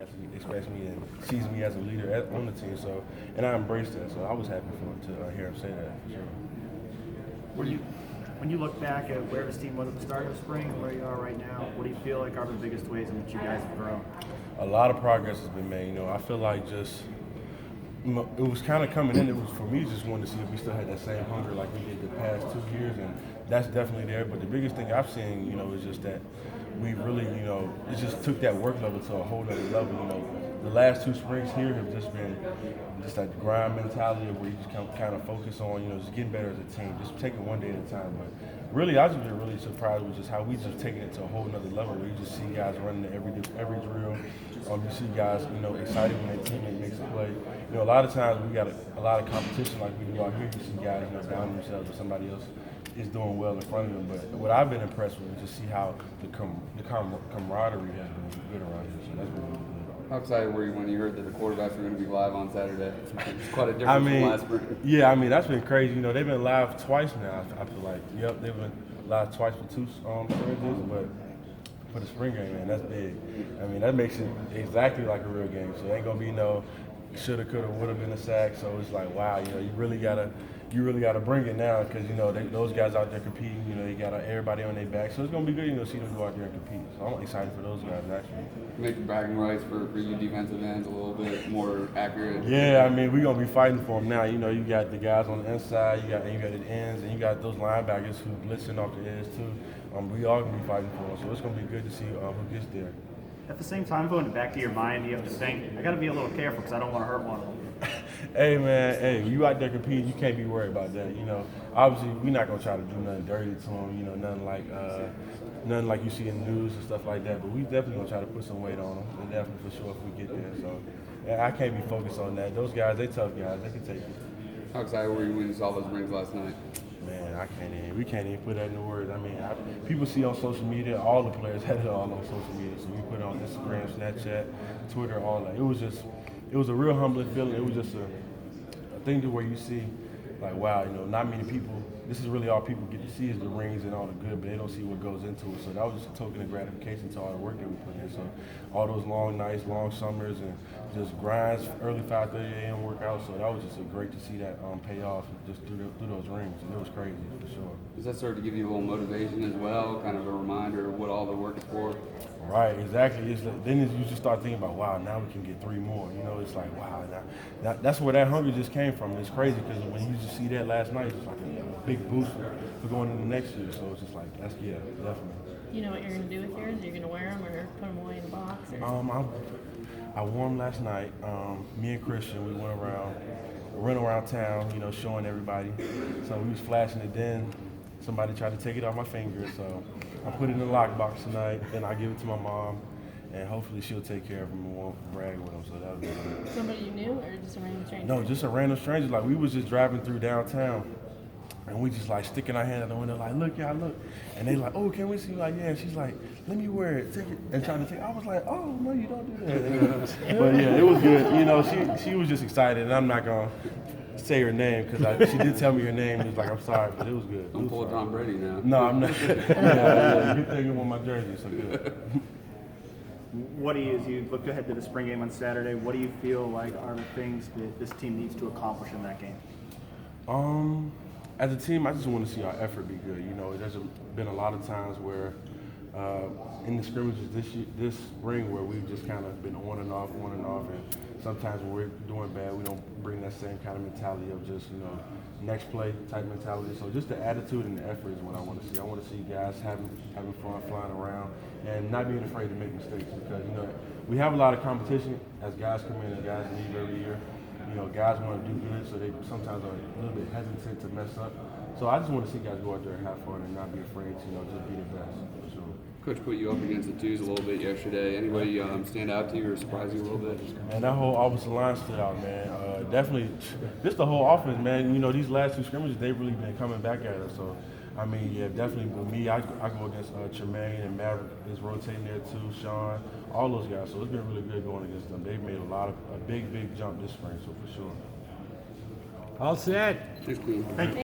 expects me and sees me as a leader on the team. So, and I embraced that. So I was happy to hear him say that for sure. When you look back at where this team was at the start of the spring and where you are right now, what do you feel like are the biggest ways in which you guys have grown? A lot of progress has been made. I feel like just it was kind of coming in. It was for me just wanting to see if we still had that same hunger like we did the past 2 years, and that's definitely there. But the biggest thing I've seen, is just that we really, it just took that work level to a whole other level. The last 2 springs here have just been just that grind mentality of where you just kind of focus on, just getting better as a team, just taking one day at a time. But really, I just been really surprised with just how we just taking it to a whole nother level where you just see guys running every drill. You see guys, excited when their teammate makes a play. A lot of times we got a lot of competition like we do out here. You see guys, down themselves or somebody else is doing well in front of them. But what I've been impressed with is just see how the camaraderie has been good around here. So that's been really good. How excited were you when you heard that the quarterbacks were going to be live on Saturday? It's quite a difference from last spring. Yeah, that's been crazy. They've been live twice now. I feel like, they've been live twice for 2 scrimmages, but for the spring game, man, that's big. That makes it exactly like a real game. So it ain't gonna be no shoulda, coulda, woulda been a sack. So it's like, wow, you really gotta bring it now because those guys out there competing. They got everybody on their back. So it's gonna be good, see them go out there and compete. So I'm excited for those guys actually. Make the bragging rights for you defensive ends a little bit more accurate. Yeah, we're gonna be fighting for them now. You got the guys on the inside, you got the ends, and you got those linebackers who blitzing off the edge too. We all gonna be fighting for them. So it's gonna be good to see who gets there. At the same time, going back to your mind, you have to think, I got to be a little careful because I don't want to hurt one of them. Hey, man, you out there competing, you can't be worried about that. Obviously, we're not going to try to do nothing dirty to them, nothing like you see in the news and stuff like that. But we definitely going to try to put some weight on them, and definitely for sure if we get there. So, I can't be focused on that. Those guys, they tough guys. They can take it. How excited were you when you saw those rings last night? Man, we can't even put that into words. People see on social media, all the players had it all on social media. So we put it on Instagram, Snapchat, Twitter, all that. It was a real humbling feeling. It was just a thing to where you see, like, wow, not many people, this is really all people get to see is the rings and all the good, but they don't see what goes into it. So that was just a token of gratification to all the work that we put in. So all those long nights, long summers, and just grinds, early 5:30 a.m. workouts. So that was just great to see that pay off just through those rings. And it was crazy for sure. Does that start to give you a little motivation as well, kind of a reminder of what all the work is for? Right, exactly. Then you just start thinking about, wow, now we can get 3 more. It's like, wow, that's where that hunger just came from. It's crazy because when you just see that last night, it's like a big boost for going into next year. So it's just like, definitely. You know what you're going to do with yours? You're going to wear them or put them away in the box? Or? I wore them last night. Me and Christian, we went around town, showing everybody. So we was flashing it then. Somebody tried to take it off my finger, so I put it in the lockbox tonight, and I give it to my mom, and hopefully she'll take care of them and won't brag with them. So that was good. Somebody you knew, or just a random stranger? No, just a random stranger. Like we was just driving through downtown, and we just like sticking our hand out the window, like, look, y'all, look. And they like, oh, can we see? Like, yeah. And she's like, let me wear it, take it, and trying to take it. I was like, oh, no, you don't do that. But yeah, it was good. She was just excited, and I'm not gonna say her name because she did tell me her name. And it was like, I'm sorry, but it was good. I'm pulling Tom Brady now. No, I'm not. yeah, good thing you on my jersey, so good. As you look ahead to the spring game on Saturday, what do you feel like are the things that this team needs to accomplish in that game? As a team, I just want to see our effort be good. There's been a lot of times where in the scrimmages this spring where we've just kind of been on and off, and sometimes when we're doing bad, we don't bring that same kind of mentality of just, next play type mentality. So just the attitude and the effort is what I want to see. I want to see guys having fun, flying around, and not being afraid to make mistakes because, we have a lot of competition as guys come in and guys leave every year. Guys want to do good, so they sometimes are a little bit hesitant to mess up. So I just want to see guys go out there and have fun and not be afraid to, just be the best. For sure. Coach put you up against the twos a little bit yesterday. Anybody stand out to you or surprise you a little bit? Man, that whole offensive line stood out, man. Definitely, just the whole offense, man. These last 2 scrimmages, they've really been coming back at us. So, definitely with me, I go against Tremaine and Maverick is rotating there too, Sean, all those guys. So it's been really good going against them. They've made a big jump this spring, so for sure. All set. Thanks, Clelin. Thank you.